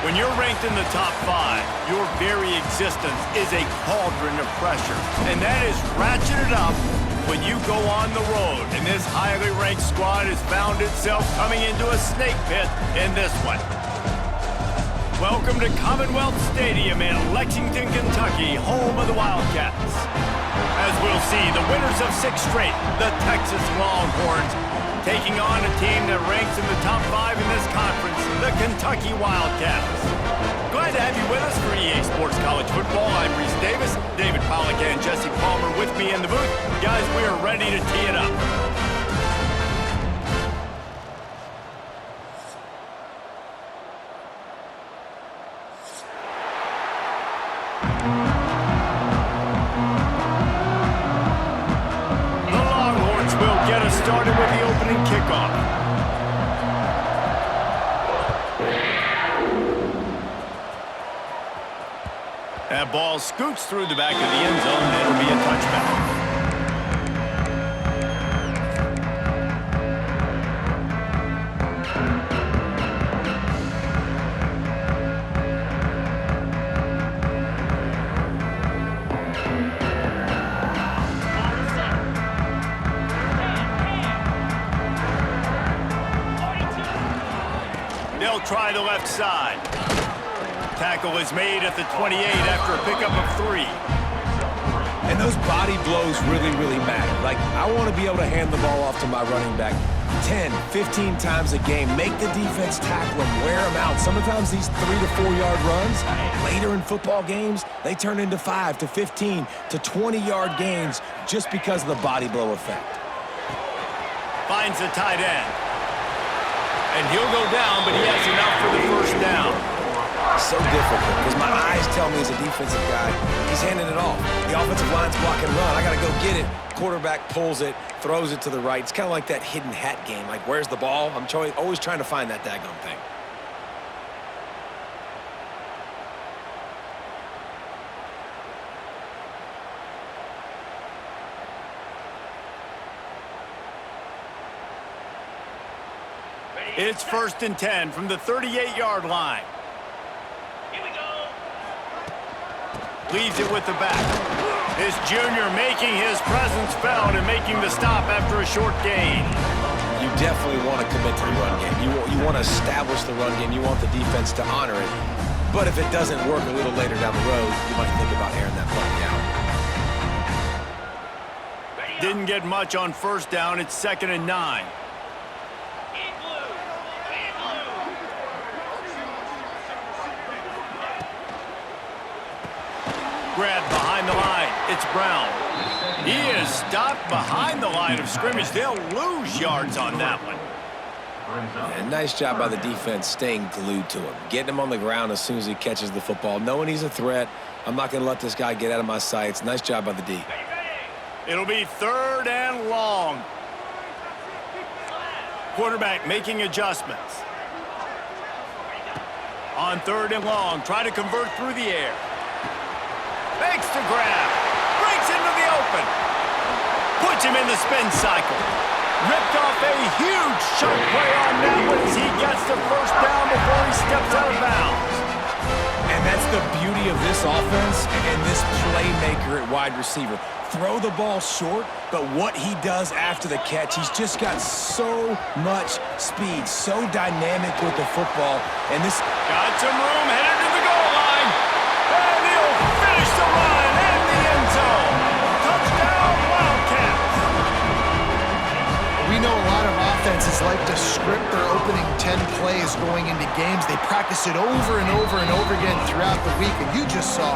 When you're ranked in the top 5, your very existence is a cauldron of pressure. And that is ratcheted up when you go on the road. And this highly ranked squad has found itself coming into a snake pit in this one. Welcome to Commonwealth Stadium in Lexington, Kentucky, home of the Wildcats. As we'll see, the winners of 6 straight, the Texas Longhorns, taking on a team that ranks in the top 5 in this conference, the Kentucky Wildcats. Glad to have you with us for EA Sports College Football. I'm Reese Davis, David Pollack and Jesse Palmer with me in the booth. Guys, we are ready to tee it up. The Longhorns will get us started with the opening kickoff. That ball scoots through the back of the end zone, and it'll be a touchback. They'll try the left side. Tackle is made at the 28 after a pickup of 3. And those body blows really matter. Like, I want to be able to hand the ball off to my running back 10, 15 times a game. Make the defense tackle him, wear him out. Sometimes these 3 to 4 yard runs, later in football games, they turn into 5 to 15 to 20 yard gains just because of the body blow effect. Finds the tight end. And he'll go down, but he has enough for the first down. So difficult because my eyes tell me as a defensive guy, he's handing it off. The offensive line's block and run. I got to go get it. Quarterback pulls it, throws it to the right. It's kind of like that hidden hat game. Like, where's the ball? I'm always trying to find that daggone thing. It's 1st and 10 from the 38-yard line. Leaves it with the back. This junior making his presence felt and making the stop after a short gain. You definitely want to commit to the run game. You want to establish the run game. You want the defense to honor it. But if it doesn't work a little later down the road, you might think about airing that play out. Didn't get much on first down. It's 2nd and 9. Grabbed behind the line. It's Brown. He is stopped behind the line of scrimmage. They'll lose yards on that one. And nice job by the defense staying glued to him. Getting him on the ground as soon as he catches the football. Knowing he's a threat. I'm not going to let this guy get out of my sights. Nice job by the D. It'll be 3rd and long. Quarterback making adjustments. On 3rd and long, try to convert through the air. Makes the grab. Breaks into the open. Puts him in the spin cycle. Ripped off a huge chunk play on that one as he gets the first down before he steps out of bounds. And that's the beauty of this offense and this playmaker at wide receiver. Throw the ball short, but what he does after the catch, he's just got so much speed, so dynamic with the football. And this got some room headed to the goal line. And he'll finish the run in the end zone. Touchdown, Wildcats. We know a lot of offenses like to script their opening 10 plays going into games. They practice it over and over and over again throughout the week, and you just saw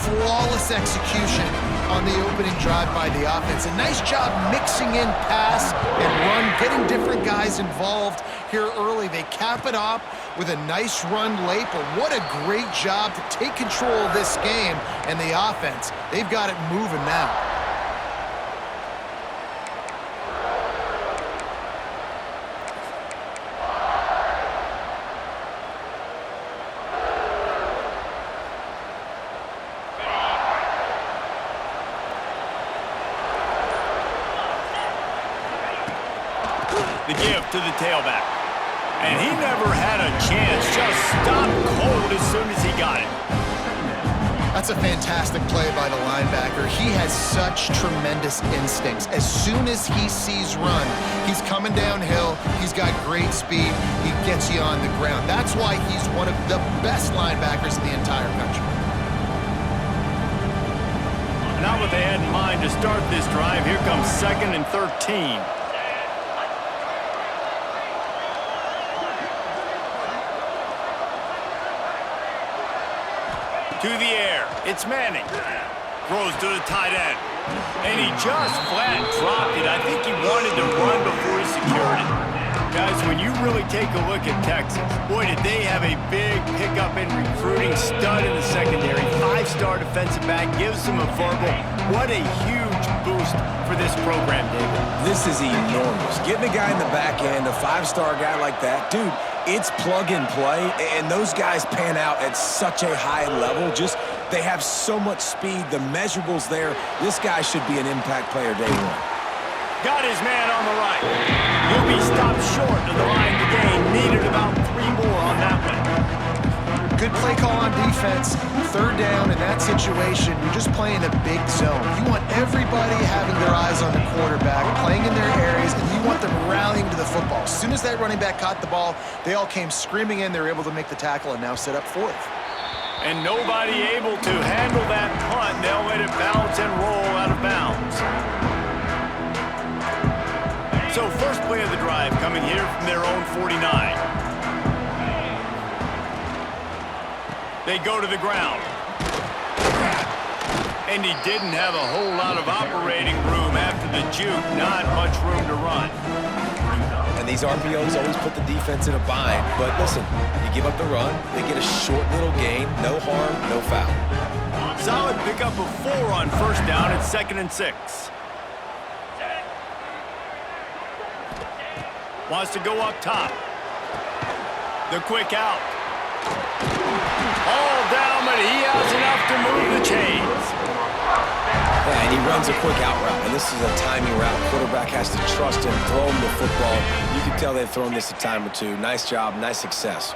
flawless execution on the opening drive by the offense. A nice job mixing in pass and run, getting different guys involved here early. They cap it off with a nice run late, but what a great job to take control of this game and the offense. They've got it moving now. The give to the tailback. And he never had a chance, just stopped cold as soon as he got it. That's a fantastic play by the linebacker. He has such tremendous instincts. As soon as he sees run, he's coming downhill, he's got great speed, he gets you on the ground. That's why he's one of the best linebackers in the entire country. Not what they had in mind to start this drive. Here comes 2nd and 13. To the air, it's Manning. Throws to the tight end. And he just flat dropped it. I think he wanted to run before he secured it. Guys, when you really take a look at Texas, boy, did they have a big pickup in recruiting. Stud in the secondary. 5-star defensive back. Gives them a verbal. What a huge boost for this program, David. This is enormous. Getting a guy in the back end, a 5-star guy like that, dude, it's plug and play, and those guys pan out at such a high level. Just, they have so much speed. The measurables there. This guy should be an impact player day one. Got his man on the right. He'll be stopped short of the line to gain. Needed about 3 more on that one. Good play call on defense. 3rd down in that situation, you're just playing a big zone. You want everybody having their eyes on the quarterback, playing in their areas, and you want them rallying to the football. As soon as that running back caught the ball, they all came screaming in. They were able to make the tackle and now set up 4th. And nobody able to handle that punt. They'll let it bounce and roll out of bounds. So first play of the drive coming here from their own 49. They go to the ground. And he didn't have a whole lot of operating room after the juke. Not much room to run. And these RPOs always put the defense in a bind. But listen, you give up the run, they get a short little gain. No harm, no foul. Solid pickup of 4 on 1st down at 2nd and 6. Wants to go up top. The quick out. All down, but he has enough to move the chains. Yeah, and he runs a quick out route, and this is a timing route. Quarterback has to trust him, throw him the football. You can tell they've thrown this a time or two. Nice job, nice success.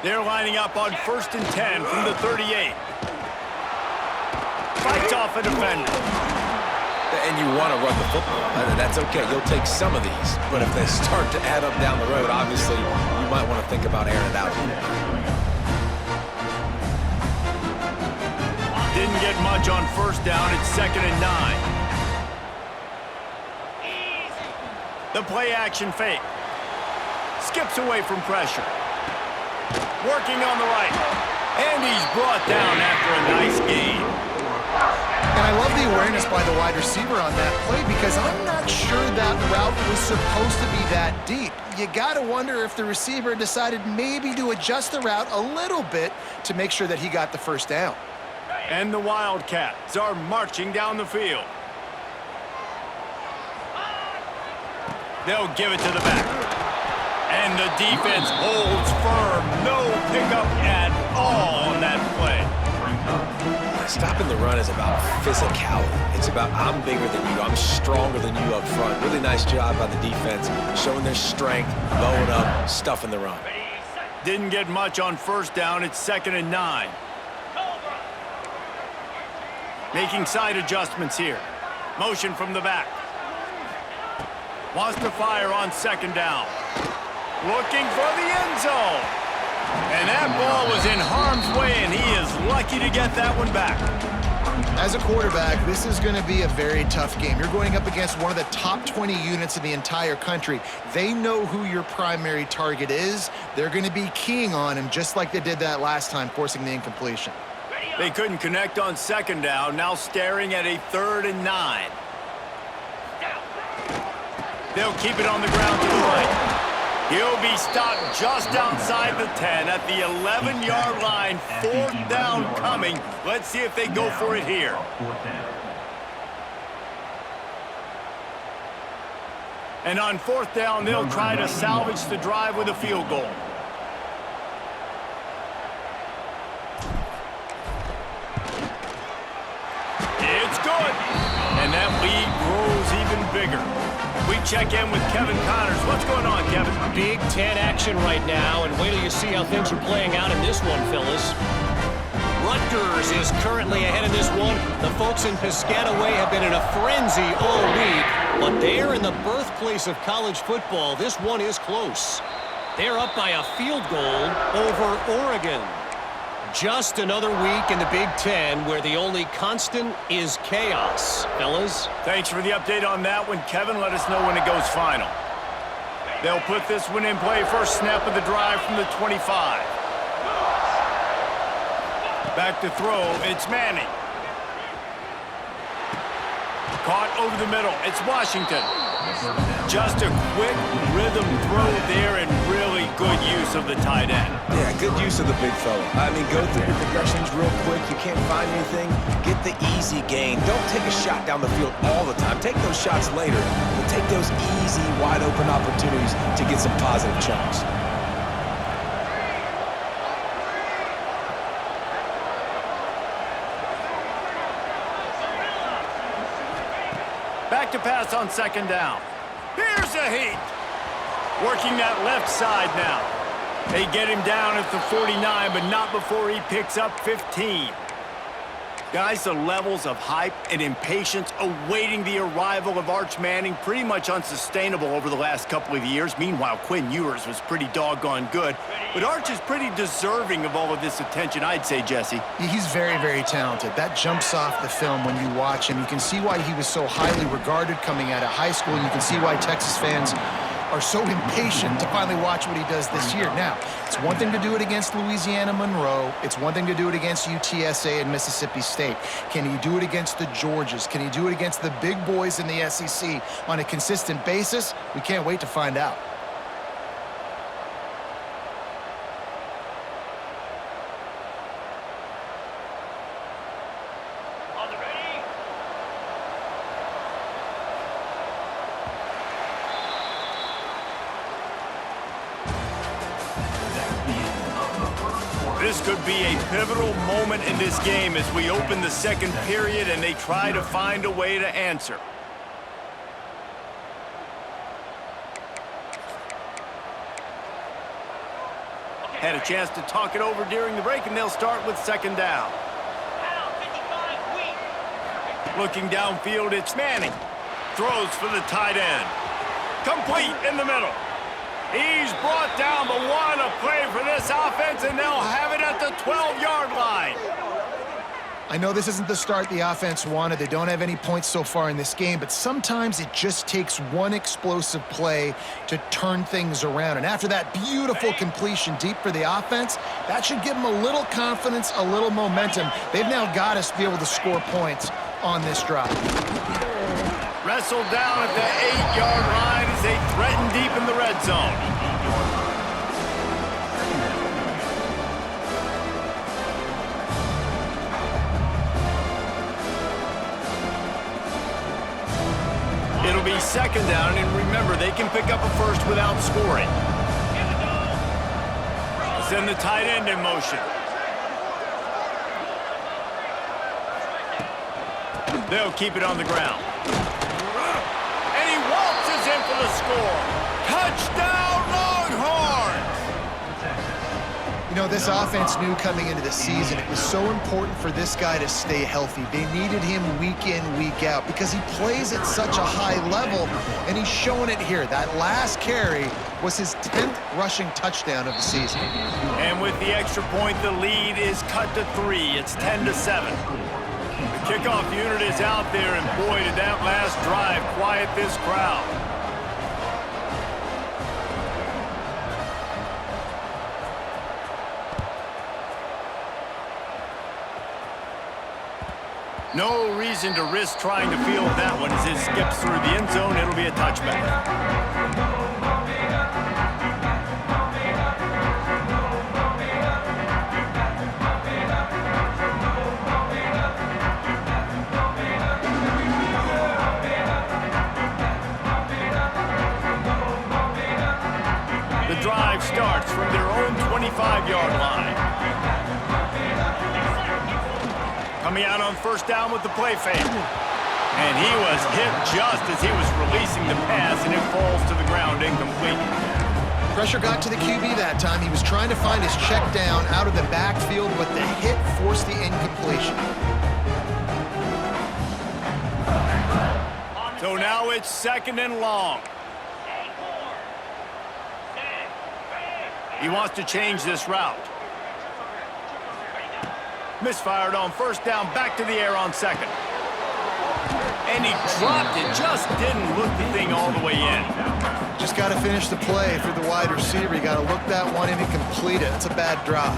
They're lining up on 1st and 10 from the 38. Fights off a defender. And you want to run the football. That's okay. You'll take some of these. But if they start to add up down the road, obviously, you might want to think about airing it out a little bit. Didn't get much on 1st down. It's 2nd and 9. The play action fake. Skips away from pressure. Working on the right. And he's brought down after a nice gain. And I love the awareness by the wide receiver on that play because I'm not sure that route was supposed to be that deep. You got to wonder if the receiver decided maybe to adjust the route a little bit to make sure that he got the 1st down. And the Wildcats are marching down the field. They'll give it to the back. And the defense holds firm. No pickup at all on that play. Stopping the run is about physicality. It's about I'm bigger than you, I'm stronger than you up front. Really nice job by the defense, showing their strength, bowing up, stuffing the run. Didn't get much on 1st down. It's 2nd and 9. Making side adjustments here. Motion from the back. Wants to fire on 2nd down. Looking for the end zone. And that ball was in harm's way, and he is lucky to get that one back. As a quarterback, this is going to be a very tough game. You're going up against one of the top 20 units in the entire country. They know who your primary target is. They're going to be keying on him just like they did that last time, forcing the incompletion. They couldn't connect on 2nd down, now staring at a 3rd and 9. They'll keep it on the ground to the right. He'll be stopped just outside the 10 at the 11-yard line. 4th down coming. Let's see if they go for it here. And on 4th down, they'll try to salvage the drive with a field goal. It's good. And that lead grows even bigger. We check in with Kevin Connors. What's going on, Kevin? Big Ten action right now, and wait till you see how things are playing out in this one, fellas. Rutgers is currently ahead in this one. The folks in Piscataway have been in a frenzy all week, but they're in the birthplace of college football. This one is close. They're up by a field goal over Oregon. Just another week in the Big Ten where the only constant is chaos, fellas. Thanks for the update on that one, Kevin. Let us know when it goes final. They'll put this one in play. First snap of the drive from the 25. Back to throw, it's Manning. Caught over the middle, it's Washington. Just a quick rhythm throw there and really good use of the tight end. Yeah, good use of the big fella. I mean, go through your progressions real quick. You can't find anything. Get the easy gain. Don't take a shot down the field all the time. Take those shots later, but take those easy, wide-open opportunities to get some positive chunks. Back to pass on second down. Here's a heat. Working that left side now. They get him down at the 49, but not before he picks up 15. Guys, the levels of hype and impatience awaiting the arrival of Arch Manning pretty much unsustainable over the last couple of years. Meanwhile, Quinn Ewers was pretty doggone good. But Arch is pretty deserving of all of this attention, I'd say, Jesse. He's very, very talented. That jumps off the film when you watch him. You can see why he was so highly regarded coming out of high school. You can see why Texas fans are so impatient to finally watch what he does this year. Now, it's one thing to do it against Louisiana Monroe. It's one thing to do it against UTSA and Mississippi State. Can he do it against the Georgias? Can he do it against the big boys in the SEC on a consistent basis? We can't wait to find out. This could be a pivotal moment in this game as we open the second period and they try to find a way to answer. Had a chance to talk it over during the break, and they'll start with second down. Looking downfield, it's Manning. Throws for the tight end. Complete in the middle. He's brought down, but what a play for this offense, and they'll have it at the 12-yard line. I know this isn't the start the offense wanted. They don't have any points so far in this game, but sometimes it just takes one explosive play to turn things around. And after that beautiful completion deep for the offense, that should give them a little confidence, a little momentum. They've now got us to be able to score points on this drive. Wrestled down at the 8-yard line as they threaten deep in the red zone. It'll be second down, and remember, they can pick up a first without scoring. Send the tight end in motion. They'll keep it on the ground. And he waltzes in for the score. Touchdown, Longhorns! You know, this offense knew coming into the season it was so important for this guy to stay healthy. They needed him week in, week out because he plays at such a high level, and he's showing it here. That last carry was his 10th rushing touchdown of the season. And with the extra point, the lead is cut to 3. It's 10-7. The kickoff unit is out there, and boy, did that last drive quiet this crowd. No reason to risk trying to field that one as it skips through the end zone. It'll be a touchback. The drive starts from their own 25-yard line. Coming out on first down with the play fake. And he was hit just as he was releasing the pass, and it falls to the ground incomplete. Pressure got to the QB that time. He was trying to find his check down out of the backfield, but the hit forced the incompletion. So now it's 2nd and long. He wants to change this route. Misfired on 1st down, back to the air on 2nd. And he dropped it, just didn't look the thing all the way in. Just got to finish the play for the wide receiver. You got to look that one in and complete it. That's a bad drop.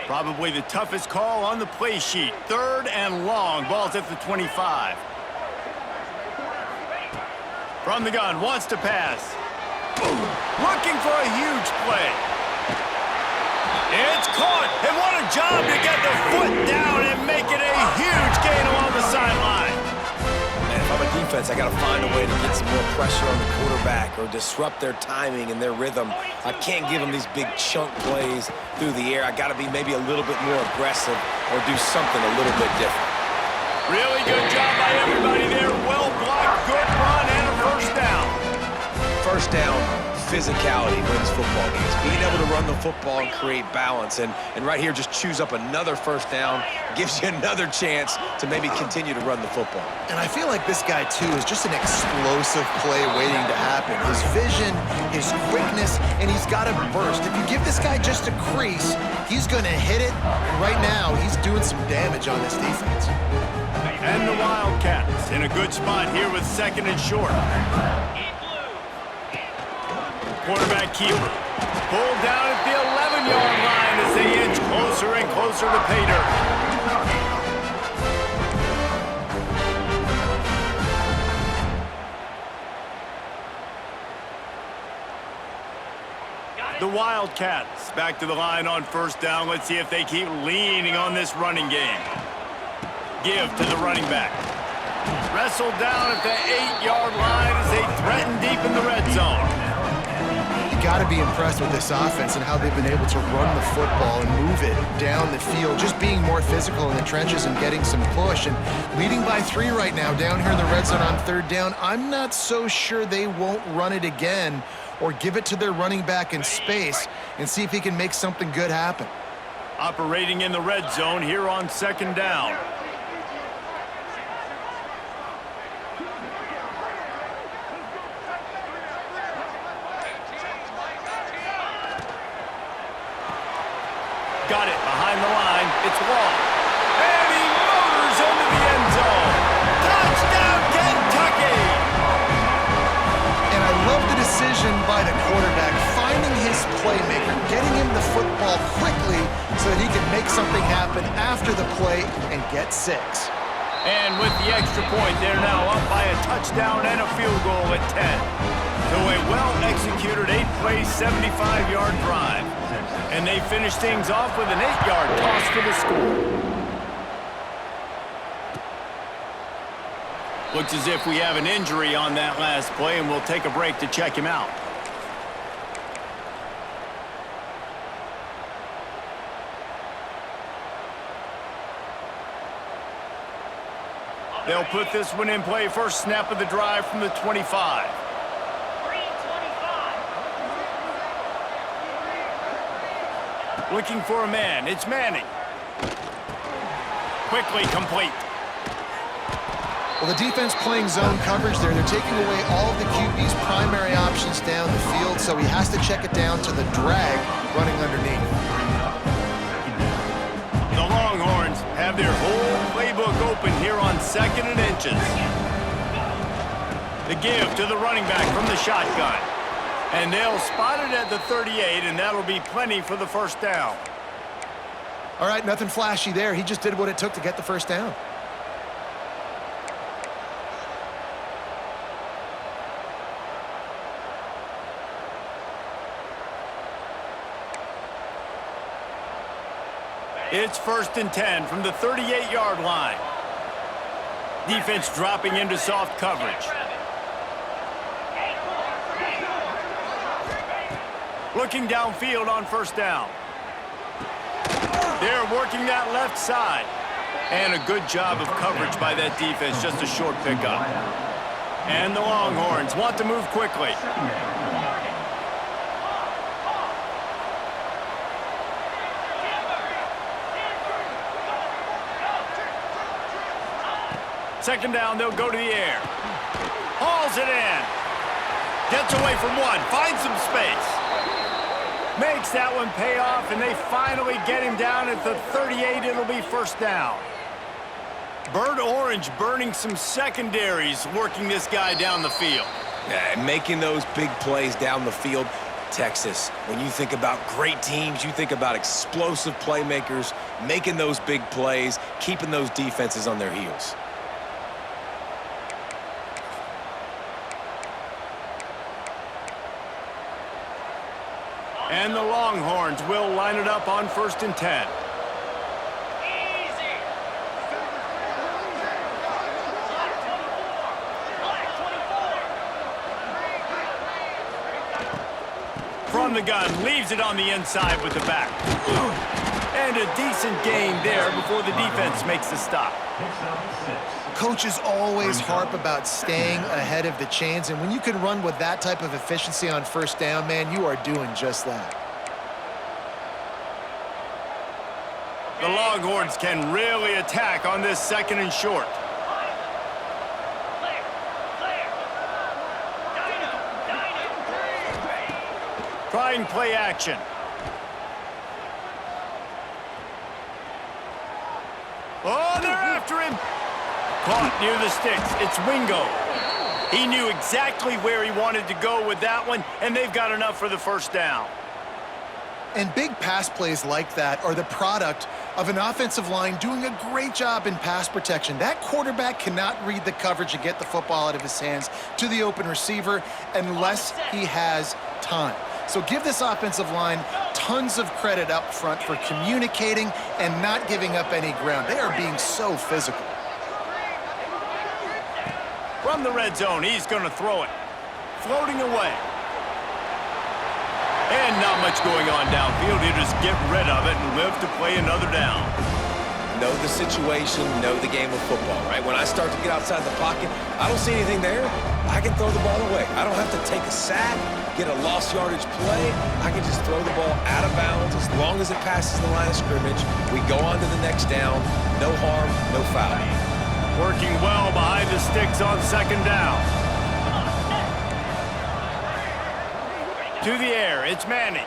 Probably the toughest call on the play sheet. 3rd and long. Ball's at the 25. From the gun, wants to pass. Looking for a huge play. It's caught. And what a job to get the foot down and make it a huge gain along the sideline. Man, if I'm a defense, I got to find a way to get some more pressure on the quarterback or disrupt their timing and their rhythm. I can't give them these big chunk plays through the air. I got to be maybe a little bit more aggressive or do something a little bit different. Really good job by everybody there. Well blocked, good run, and a 1st down. 1st down, physicality wins football games. Being able to run the football and create balance. And right here, just choose up another 1st down, gives you another chance to maybe continue to run the football. And I feel like this guy, too, is just an explosive play waiting to happen. His vision, his quickness, and he's got a burst. If you give this guy just a crease, he's going to hit it. And right now, he's doing some damage on this defense. And the Wildcats in a good spot here with 2nd and short. Quarterback keeper. Pulled down at the 11-yard line as they inch closer and closer to pay dirt. The Wildcats back to the line on 1st down. Let's see if they keep leaning on this running game. Give to the running back. Wrestled down at the 8-yard line as they threaten deep in the red zone. You got to be impressed with this offense and how they've been able to run the football and move it down the field, just being more physical in the trenches and getting some push. And leading by 3 right now down here in the red zone on 3rd down. I'm not so sure they won't run it again or give it to their running back in space and see if he can make something good happen. Operating in the red zone here on 2nd down. Got it behind the line. It's Long. And he motors into the end zone. Touchdown, Kentucky! And I love the decision by the quarterback, finding his playmaker, getting him the football quickly so that he can make something happen after the play and get 6. And with the extra point, they're now up by a touchdown and a field goal at 10. So a well-executed 8-play, 75-yard drive. And they finish things off with an 8-yard toss for the score. Looks as if we have an injury on that last play, and we'll take a break to check him out. They'll put this one in play. First snap of the drive from the 25. Looking for a man. It's Manning. Quickly complete. Well, the defense playing zone coverage there. They're taking away all of the QB's primary options down the field, so he has to check it down to the drag running underneath. The Longhorns have their whole playbook open here on 2nd and inches. The give to the running back from the shotgun. And they'll spot it at the 38, and that'll be plenty for the 1st down. All right, nothing flashy there. He just did what it took to get the 1st down. It's 1st and 10 from the 38-yard line. Defense dropping into soft coverage. Looking downfield on 1st down. They're working that left side. And a good job of coverage by that defense, just a short pickup. And the Longhorns want to move quickly. Second down, they'll go to the air. Hauls it in. Gets away from one, finds some space. Makes that one pay off, and they finally get him down at the 38. It'll be first down. Bird Orange burning some secondaries, working this guy down the field. Yeah, and making those big plays down the field. Texas, when you think about great teams, you think about explosive playmakers, making those big plays, keeping those defenses on their heels. And the Longhorns will line it up on 1st and 10. From the gun, leaves it on the inside with the back. And a decent gain there before the defense makes the stop. Coaches always harp about staying ahead of the chains, and when you can run with that type of efficiency on first down, man, you are doing just that. The Longhorns can really attack on this 2nd and short. Trying play action. Oh, they're after him. Caught near the sticks. It's Wingo. He knew exactly where he wanted to go with that one, and they've got enough for the first down. And big pass plays like that are the product of an offensive line doing a great job in pass protection. That quarterback cannot read the coverage and get the football out of his hands to the open receiver unless he has time. So give this offensive line tons of credit up front for communicating and not giving up any ground. They are being so physical. From the red zone, he's going to throw it. Floating away. And not much going on downfield. He'll just get rid of it and live to play another down. Know the situation, know the game of football, right? When I start to get outside the pocket, I don't see anything there. I can throw the ball away. I don't have to take a sack, get a lost yardage play. I can just throw the ball out of bounds as long as it passes the line of scrimmage. We go on to the next down. No harm, no foul. Working well behind the sticks on 2nd down. To the air, it's Manning.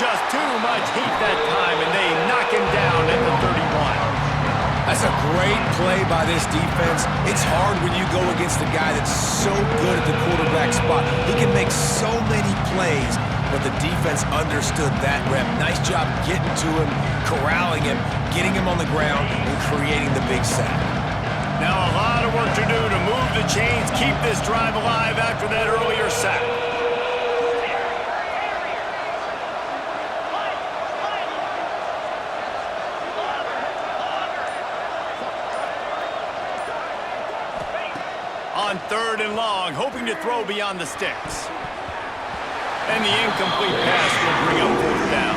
Just too much heat that time, and they knock him down at the 31. That's a great play by this defense. It's hard when you go against a guy that's so good at the quarterback spot. He can make so many plays, but the defense understood that rep. Nice job getting to him, corralling him, getting him on the ground, and creating the big sack. Now a lot of work to do to move the chains, keep this drive alive after that earlier sack. On 3rd and long, hoping to throw beyond the sticks. And the incomplete pass will bring up 4th down.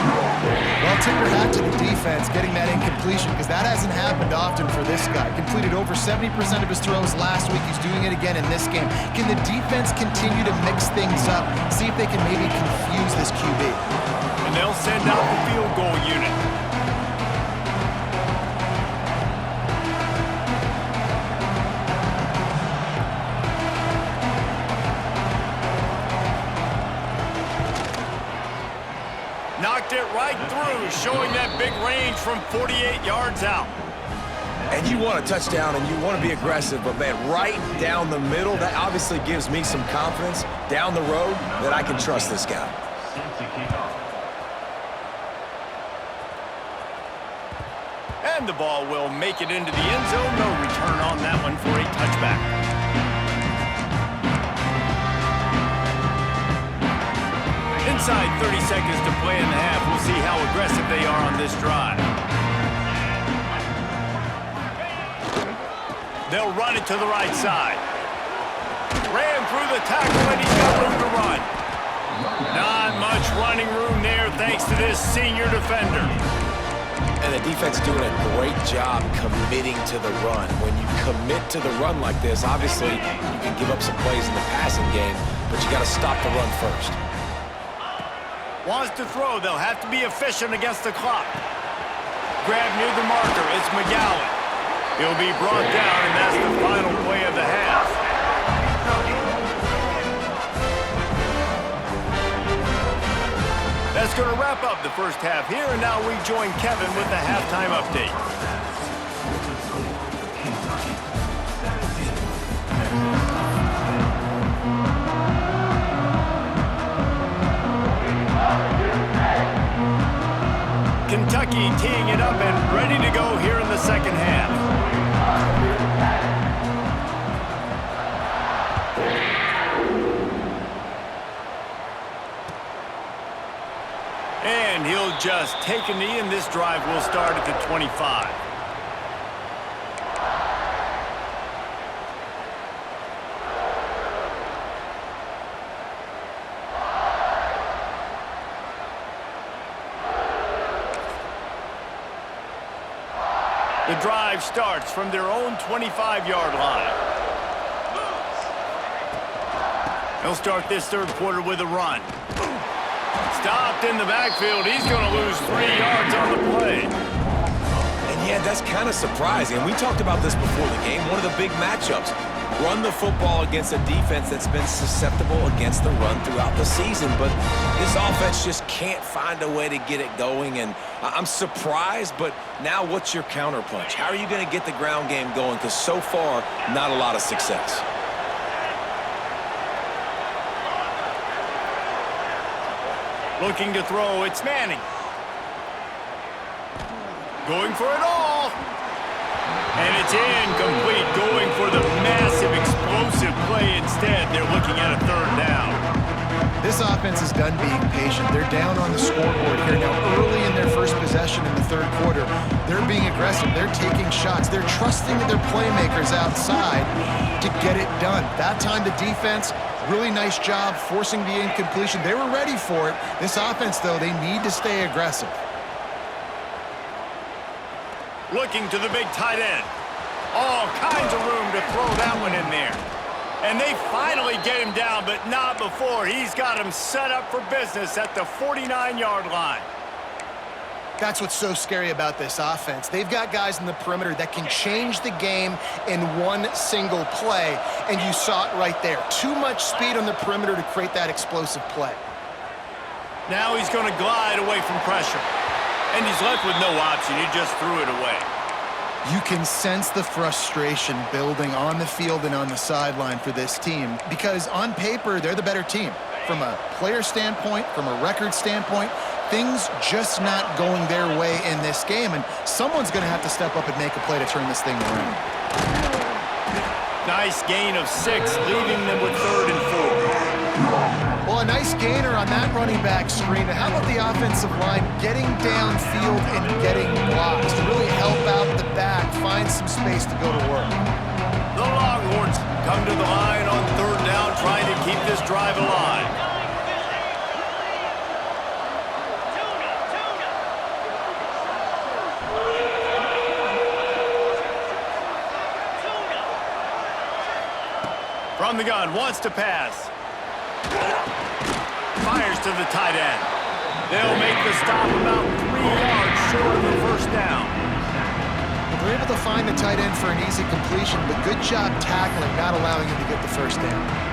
Well, tip your hat to the defense getting that incompletion, because that hasn't happened often for this guy. Completed over 70% of his throws last week. He's doing it again in this game. Can the defense continue to mix things up, see if they can maybe confuse this QB? And they'll send out the field goal unit. Knocked it right through, showing that big range from 48 yards out. And you want a touchdown and you want to be aggressive, but man, right down the middle, that obviously gives me some confidence down the road that I can trust this guy. And the ball will make it into the end zone. No return on that one for a touchback. Inside 30 seconds to play in the half. We'll see how aggressive they are on this drive. They'll run it to the right side. Ran through the tackle, and he's got room to run. Not much running room there. thanks to this senior defender. And the defense doing a great job committing to the run. When you commit to the run like this, obviously you can give up some plays in the passing game, but you got to stop the run first. Wants to throw. They'll have to be efficient against the clock. Grab near the marker. It's McGowan. He'll be brought down, and that's the final play of the half. That's going to wrap up the first half here, and now we join Kevin with the halftime update. Kentucky teeing it up and ready to go here in the second half. And he'll just take a knee, and this drive will start at the 25. The drive starts from their own 25-yard line. They'll start this third quarter with a run. Stopped in the backfield. He's going to lose 3 yards on the play. And yeah, that's kind of surprising. And we talked about this before the game. One of the big matchups. Run the football against a defense that's been susceptible against the run throughout the season. But this offense just can't find a way to get it going. And I'm surprised, but now what's your counterpunch? How are you going to get the ground game going? Because so far, not a lot of success. Looking to throw, it's Manning. Going for it all. And it's incomplete, going for the massive explosive play instead. They're looking at a third down. This offense is done being patient. They're down on the scoreboard here now early in their first possession in the third quarter. They're being aggressive. They're taking shots. They're trusting their playmakers outside to get it done. That time the defense, really nice job forcing the incompletion. They were ready for it. This offense, though, they need to stay aggressive. Looking to the big tight end. All kinds of room to throw that one in there. And they finally get him down, but not before. He's got him set up for business at the 49-yard line. That's what's so scary about this offense. They've got guys in the perimeter that can change the game in one single play, and you saw it right there. Too much speed on the perimeter to create that explosive play. Now he's going to glide away from pressure. And he's left with no option. He just threw it away. You can sense the frustration building on the field and on the sideline for this team because on paper, they're the better team. From a player standpoint, from a record standpoint, things just not going their way in this game, and someone's going to have to step up and make a play to turn this thing around. Nice gain of 6, leaving them with 3rd and 4. Well, a nice gainer on that running back screen. How about the offensive line getting downfield and getting blocks to really help out the back, find some space to go to work? The Longhorns come to the line on 3rd down, trying to keep this drive alive. From the gun, wants to pass. Fires to the tight end. They'll make the stop about 3 yards short of the first down. They're able to find the tight end for an easy completion, but good job tackling, not allowing him to get the first down.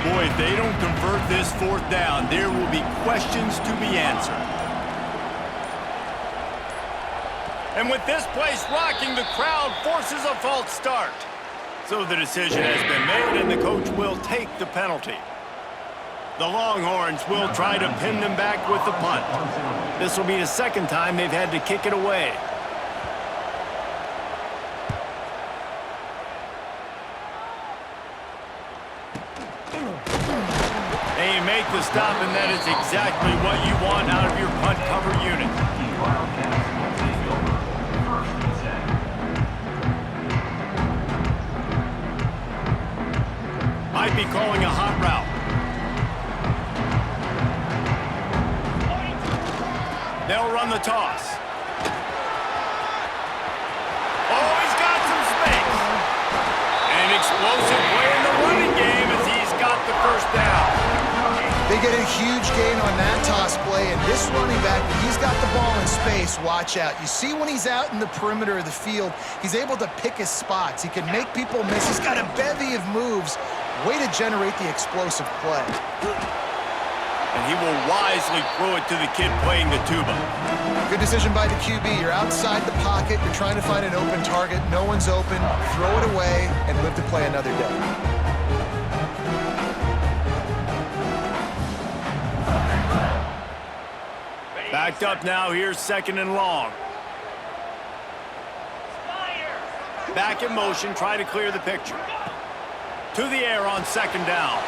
Boy, if they don't convert this 4th down, there will be questions to be answered. And with this place rocking, the crowd forces a false start. So the decision has been made, and the coach will take the penalty. The Longhorns will try to pin them back with the punt. This will be the second time they've had to kick it away. They make the stop, and that is exactly what you want out of your punt cover unit. Might be calling a hot route. They'll run the toss. Oh, he's got some space. An explosive play in the running game as he's got the first down. They get a huge gain on that toss play, and this running back, when he's got the ball in space, watch out. You see when he's out in the perimeter of the field, he's able to pick his spots. He can make people miss. He's got a bevy of moves. Way to generate the explosive play. And he will wisely throw it to the kid playing the tuba. Good decision by the QB. You're outside the pocket. You're trying to find an open target. No one's open. Throw it away and live to play another day. Backed up now. Here's 2nd and long. Back in motion. Try to clear the picture. To the air on 2nd down.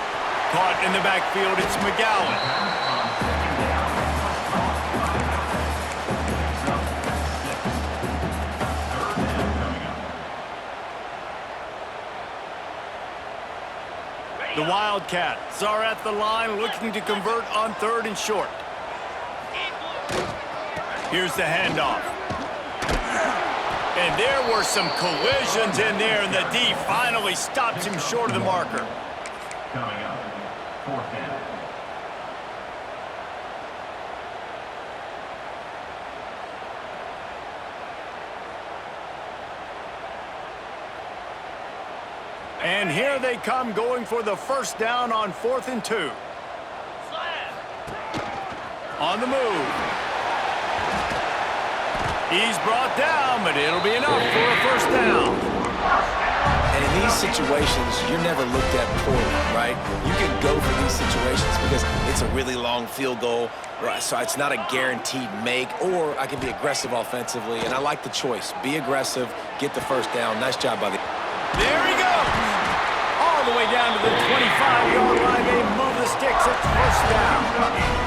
Caught in the backfield, it's McGowan. The Wildcats are at the line looking to convert on 3rd and short. Here's the handoff. And there were some collisions in there, and the D finally stops him short of the marker. Coming up, 4th down. And here they come, going for the first down on 4th and 2. On the move. He's brought down, but it'll be enough for a first down. And in these situations, you're never looked at poorly, right? You can go for these situations because it's a really long field goal, right? So it's not a guaranteed make, or I can be aggressive offensively, and I like the choice. Be aggressive, get the first down. Nice job by the... There he goes! All the way down to the 25-yard line. They move the sticks at first down.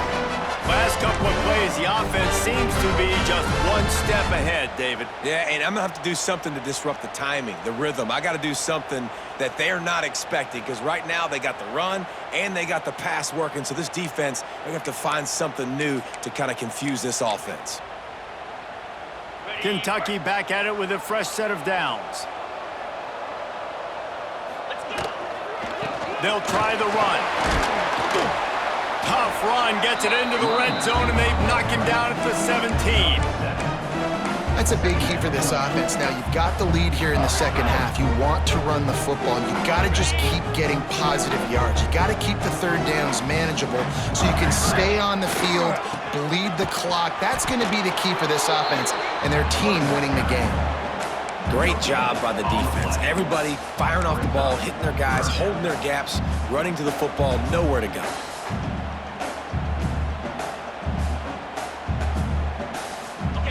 Last couple of plays, the offense seems to be just one step ahead, David. Yeah, and I'm going to have to do something to disrupt the timing, the rhythm. I got to do something that they're not expecting, because right now they got the run and they got the pass working. So this defense, they're going to have to find something new to kind of confuse this offense. Kentucky back at it with a fresh set of downs. They'll try the run. Tough run, gets it into the red zone, and they knock him down at the 17. That's a big key for this offense. Now, you've got the lead here in the second half. You want to run the football. You've got to just keep getting positive yards. You got to keep the third downs manageable so you can stay on the field, bleed the clock. That's going to be the key for this offense and their team winning the game. Great job by the defense. Everybody firing off the ball, hitting their guys, holding their gaps, running to the football, nowhere to go.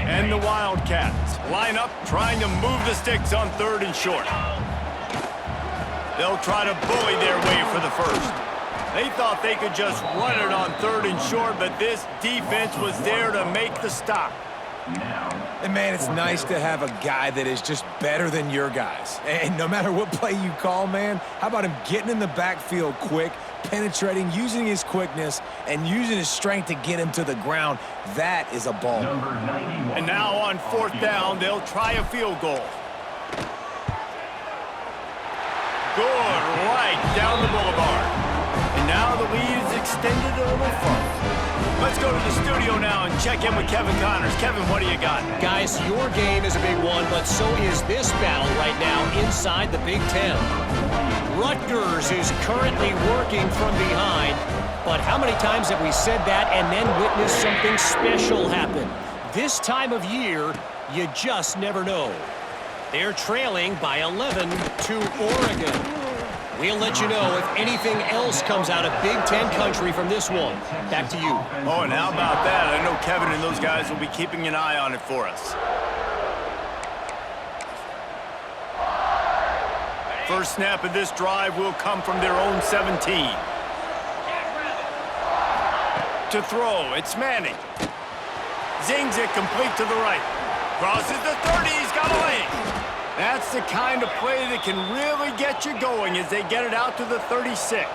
And the Wildcats line up, trying to move the sticks on 3rd and short. They'll try to bully their way for the first. They thought they could just run it on 3rd and short, but this defense was there to make the stop. And, man, it's nice to have a guy that is just better than your guys. And no matter what play you call, man, how about him getting in the backfield quick, penetrating, using his quickness, and using his strength to get him to the ground? That is a ball. And now on 4th down, they'll try a field goal. Good, right down the boulevard. And now the lead is extended a little further. Let's go to the studio now and check in with Kevin Connors. Kevin, what do you got? Guys, your game is a big one, but so is this battle right now inside the Big Ten. Rutgers is currently working from behind, but how many times have we said that and then witnessed something special happen? This time of year, you just never know. They're trailing by 11 to Oregon. We'll let you know if anything else comes out of Big Ten country from this one. Back to you. Oh, and how about that? I know Kevin and those guys will be keeping an eye on it for us. First snap of this drive will come from their own 17. To throw, it's Manning. Zings it complete to the right. Crosses the 30, he's got a lane. That's the kind of play that can really get you going as they get it out to the 36.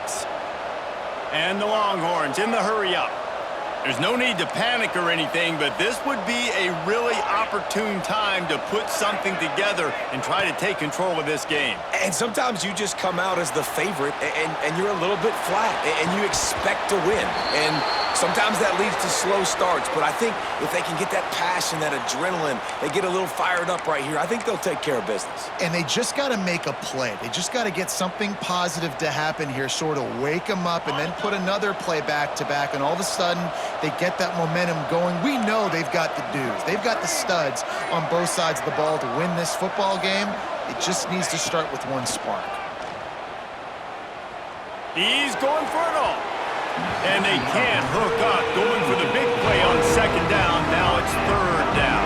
And the Longhorns in the hurry-up. There's no need to panic or anything, but this would be a really opportune time to put something together and try to take control of this game. And sometimes you just come out as the favorite, and you're a little bit flat, and you expect to win. And sometimes that leads to slow starts, but I think if they can get that passion, that adrenaline, they get a little fired up right here, I think they'll take care of business. And they just got to make a play. They just got to get something positive to happen here, sort of wake them up, and then put another play back-to-back, and all of a sudden, they get that momentum going. We know they've got the dudes. They've got the studs on both sides of the ball to win this football game. It just needs to start with one spark. He's going for it all. And they can't hook up. Going for the big play on second down. Now it's third down.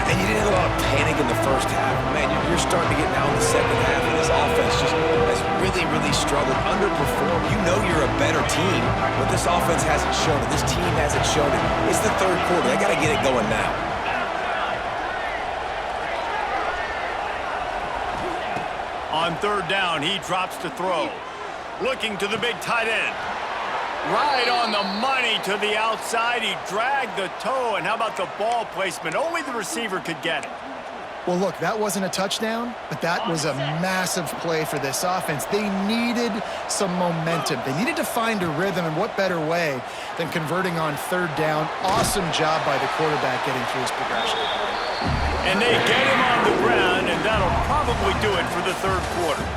And you didn't have a lot of panic in the first half. Man, you're starting to get now in the second half, and this offense just has really, really struggled, underperformed. You know you're a better team, but this offense hasn't shown it. This team hasn't shown it. It's the third quarter. They got to get it going now. On third down, he drops to throw. Looking to the big tight end. Right on the money to the outside. He dragged the toe, and how about the ball placement? Only the receiver could get it. Well, look, that wasn't a touchdown, but that was a massive play for this offense. They needed some momentum. They needed to find a rhythm, and what better way than converting on third down. Awesome job by the quarterback getting through his progression. And they get him on the ground, and that'll probably do it for the third quarter.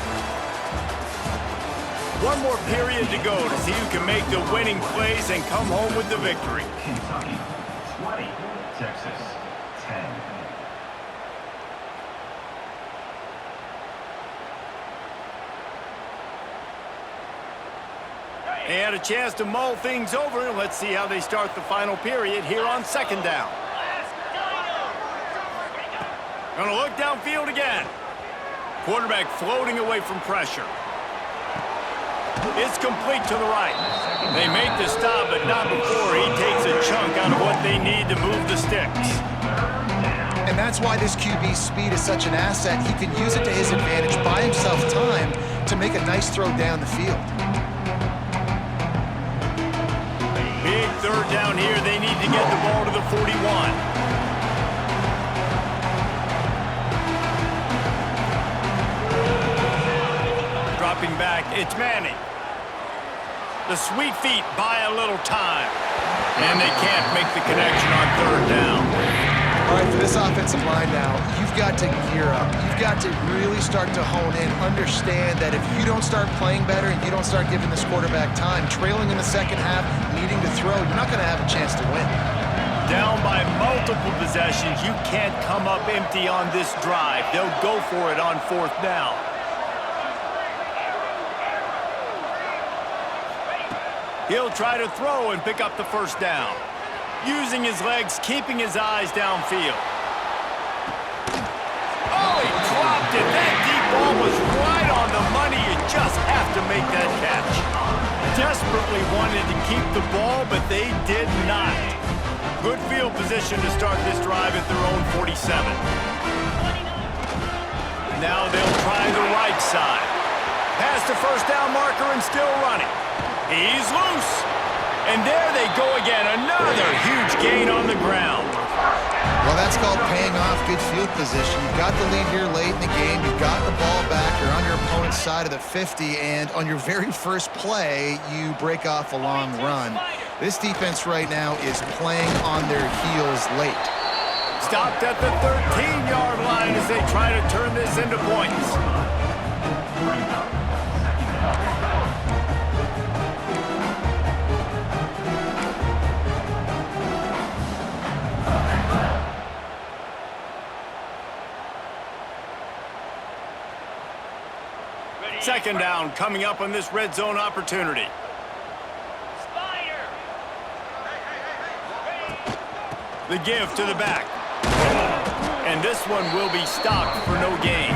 One more period to go to see who can make the winning plays and come home with the victory. Kentucky 20, Texas 10. They had a chance to mull things over. Let's see how they start the final period here on second down. Gonna look downfield again. Quarterback floating away from pressure. It's complete to the right. They make the stop, but not before he takes a chunk out of what they need to move the sticks. And that's why this QB's speed is such an asset. He can use it to his advantage, buy himself time to make a nice throw down the field. Big third down here. They need to get the ball to the 41. Dropping back, it's Manning. The sweet feet buy a little time. And they can't make the connection on third down. All right, for this offensive line now, you've got to gear up. You've got to really start to hone in, understand that if you don't start playing better and you don't start giving this quarterback time, trailing in the second half, needing to throw, you're not going to have a chance to win. Down by multiple possessions, you can't come up empty on this drive. They'll go for it on fourth down. He'll try to throw and pick up the first down. Using his legs, keeping his eyes downfield. Oh, he dropped it. That deep ball was right on the money. You just have to make that catch. Desperately wanted to keep the ball, but they did not. Good field position to start this drive at their own 47. Now they'll try the right side. Past the first down marker and still running. He's loose. And there they go again. Another huge gain on the ground. Well, that's called paying off good field position. You've got the lead here late in the game. You've got the ball back. You're on your opponent's side of the 50. And on your very first play, you break off a long run. This defense right now is playing on their heels late. Stopped at the 13-yard line as they try to turn this into points. Second down coming up on this red zone opportunity. The give to the back. And this one will be stopped for no gain.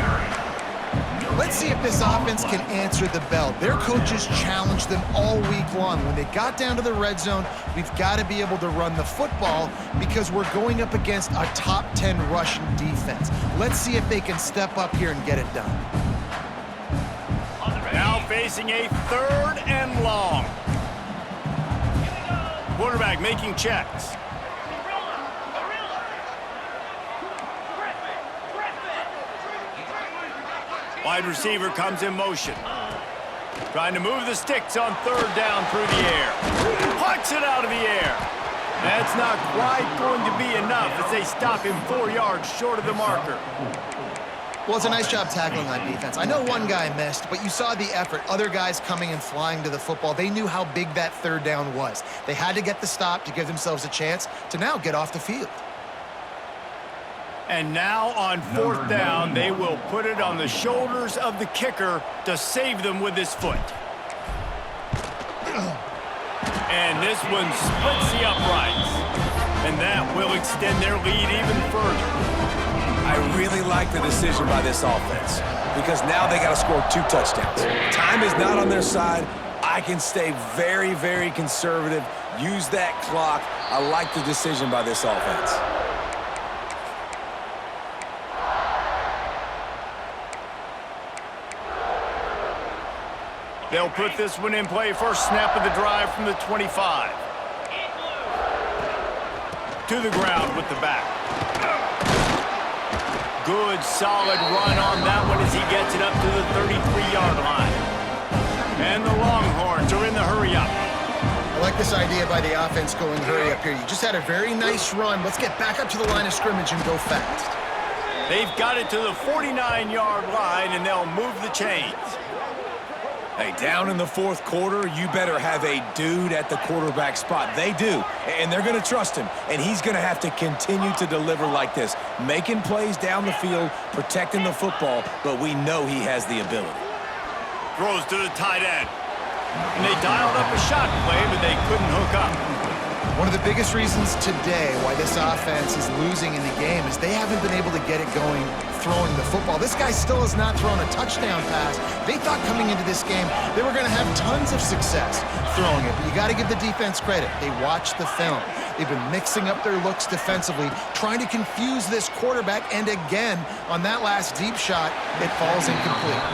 Let's see if this offense can answer the bell. Their coaches challenged them all week long. When they got down to the red zone, we've got to be able to run the football because we're going up against a top 10 Russian defense. Let's see if they can step up here and get it done. Now facing a third and long. Quarterback making checks. Wide receiver comes in motion. Trying to move the sticks on third down through the air. Pucks it out of the air. That's not quite going to be enough as they stop him 4 yards short of the marker. Well, it's a nice job tackling on defense. I know one guy missed, but you saw the effort. Other guys coming and flying to the football. They knew how big that third down was. They had to get the stop to give themselves a chance to now get off the field. And now on fourth down, they will put it on the shoulders of the kicker to save them with his foot. And this one splits the uprights. And that will extend their lead even further. I really like the decision by this offense because now they got to score 2 touchdowns. Time is not on their side. I can stay very, very conservative. Use that clock. I like the decision by this offense. They'll put this one in play. First snap of the drive from the 25. To the ground with the back. Good, solid run on that one as he gets it up to the 33-yard line. And the Longhorns are in the hurry-up. I like this idea by the offense going hurry up here. You just had a very nice run. Let's get back up to the line of scrimmage and go fast. They've got it to the 49-yard line, and they'll move the chains. Hey, down in the fourth quarter, you better have a dude at the quarterback spot. They do, and they're going to trust him, and he's going to have to continue to deliver like this, making plays down the field, protecting the football, but we know he has the ability. Throws to the tight end. And they dialed up a shot play, but they couldn't hook up. One of the biggest reasons today why this offense is losing in the game is they haven't been able to get it going throwing the football. This guy still has not thrown a touchdown pass. They thought coming into this game they were going to have tons of success throwing it, but you got to give the defense credit. They watched the film. They've been mixing up their looks defensively, trying to confuse this quarterback, and again, on that last deep shot, it falls incomplete.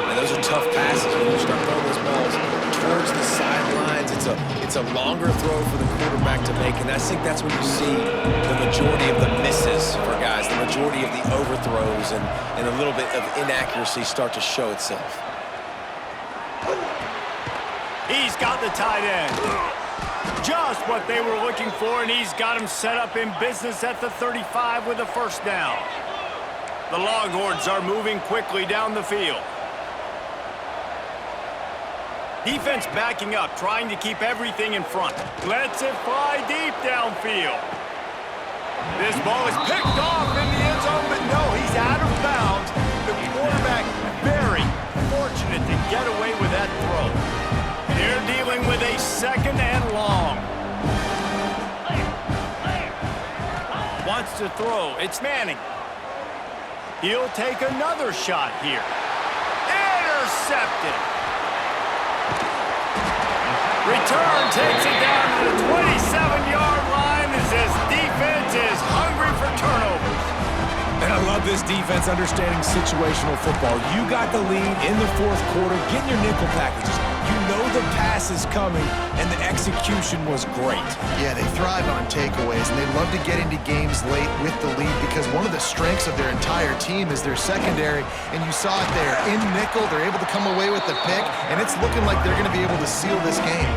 And those are tough passes when you start throwing those balls towards the sidelines. It's a longer throw for the quarterback to make, and I think that's when you see the majority of the misses for guys, the majority of the overthrows and a little bit of inaccuracy start to show itself. He's got the tight end. Just what they were looking for, and he's got him set up in business at the 35 with a first down. The Longhorns are moving quickly down the field. Defense backing up, trying to keep everything in front. Lets it fly deep downfield. This ball is picked off in the end zone, but no, he's out of bounds. The quarterback very fortunate to get away with that throw. They're dealing with a second and long. Wants to throw. It's Manning. He'll take another shot here. Intercepted. Return takes it down to the 27-yard line as this defense is hungry for turnovers. And I love this defense understanding situational football. You got the lead in the fourth quarter. Get in your nickel packages. You know the pass is coming, and the execution was great. Yeah, they thrive on takeaways, and they love to get into games late with the lead because one of the strengths of their entire team is their secondary, and you saw it there. In nickel, they're able to come away with the pick, and it's looking like they're going to be able to seal this game.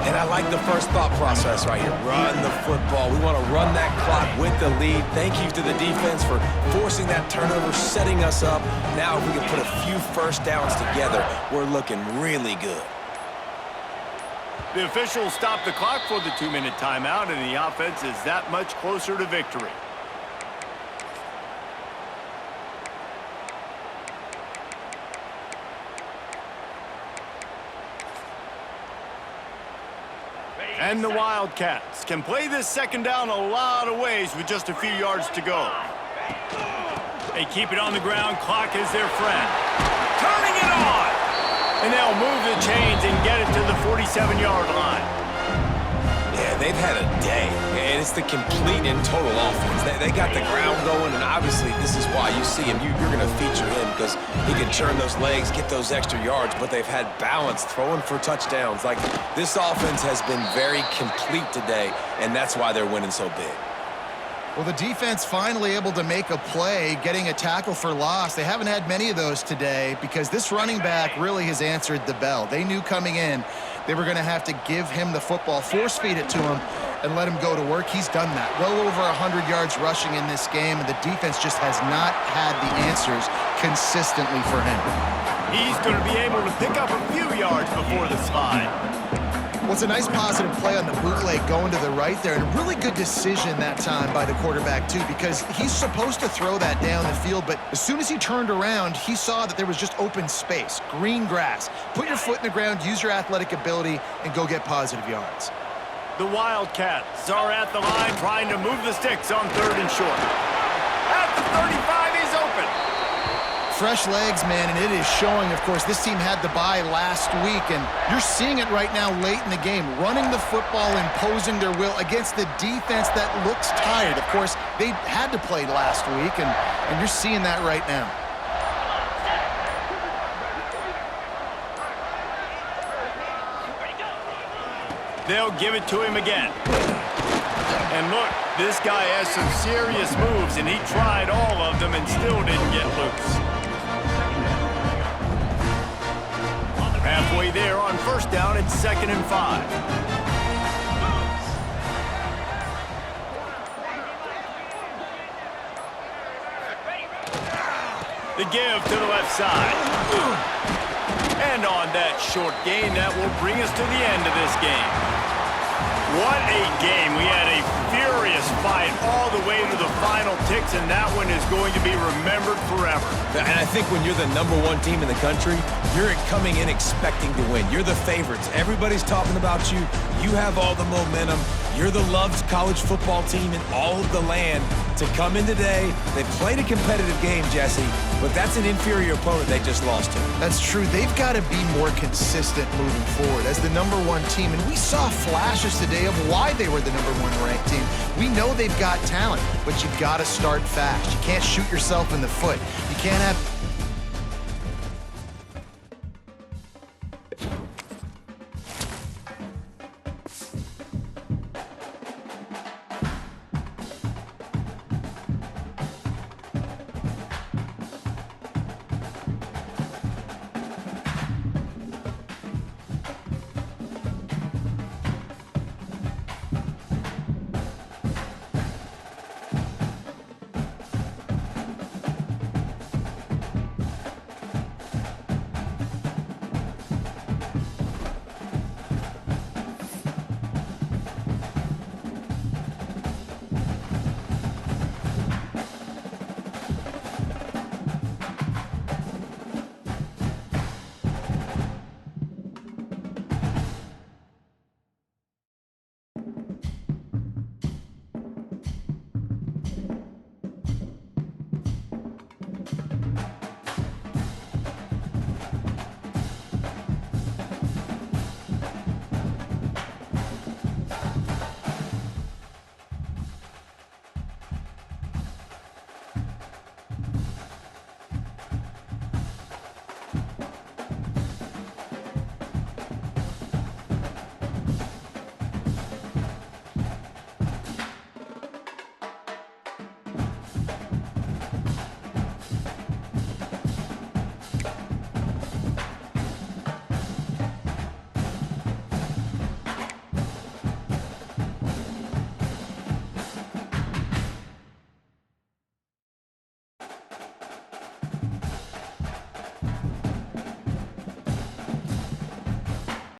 And I like the first thought process right here. Run the football. We want to run that clock with the lead. Thank you to the defense for forcing that turnover, setting us up. Now if we can put a few first downs together, we're looking really good. The officials stopped the clock for the 2-minute timeout, and the offense is that much closer to victory. And the Wildcats can play this second down a lot of ways with just a few yards to go. They keep it on the ground. Clock is their friend. Turning it on! And they'll move the chains and get it to the 47-yard line. Yeah, they've had a day, and it's the complete and total offense. They got the ground going, and obviously this is why you see him. You're going to feature him because he can churn those legs, get those extra yards, but they've had balance, throwing for touchdowns. Like, this offense has been very complete today, and that's why they're winning so big. Well, the defense finally able to make a play, getting a tackle for loss. They haven't had many of those today because this running back really has answered the bell. They knew coming in they were going to have to give him the football, force-feed it to him, and let him go to work. He's done that. Well over 100 yards rushing in this game, and the defense just has not had the answers consistently for him. He's going to be able to pick up a few yards before the slide. Well, it's a nice positive play on the bootleg going to the right there, and a really good decision that time by the quarterback, too, because he's supposed to throw that down the field, but as soon as he turned around, he saw that there was just open space, green grass. Put your foot in the ground, use your athletic ability, and go get positive yards. The Wildcats are at the line trying to move the sticks on 3rd and short. At the 35, he's open. Fresh legs, man, and it is showing. Of course, this team had the bye last week, and you're seeing it right now late in the game, running the football, imposing their will against the defense that looks tired. Of course, they had to play last week, and you're seeing that right now. They'll give it to him again. And look, this guy has some serious moves, and he tried all of them and still didn't get loose. Halfway there on 1st down, it's 2nd and 5. The give to the left side. And on that short gain, that will bring us to the end of this game. What a game. We had a furious fight all the way to the final ticks, and that one is going to be remembered forever. And I think when you're the #1 team in the country, you're coming in expecting to win. You're the favorites. Everybody's talking about you. You have all the momentum. You're the loved college football team in all of the land. To come in today, they played a competitive game, Jesse, but that's an inferior opponent they just lost to. That's true. They've got to be more consistent moving forward as the #1 team, and we saw flashes today of why they were the #1 ranked team. We know they've got talent, but you've got to start fast. You can't shoot yourself in the foot. You can't have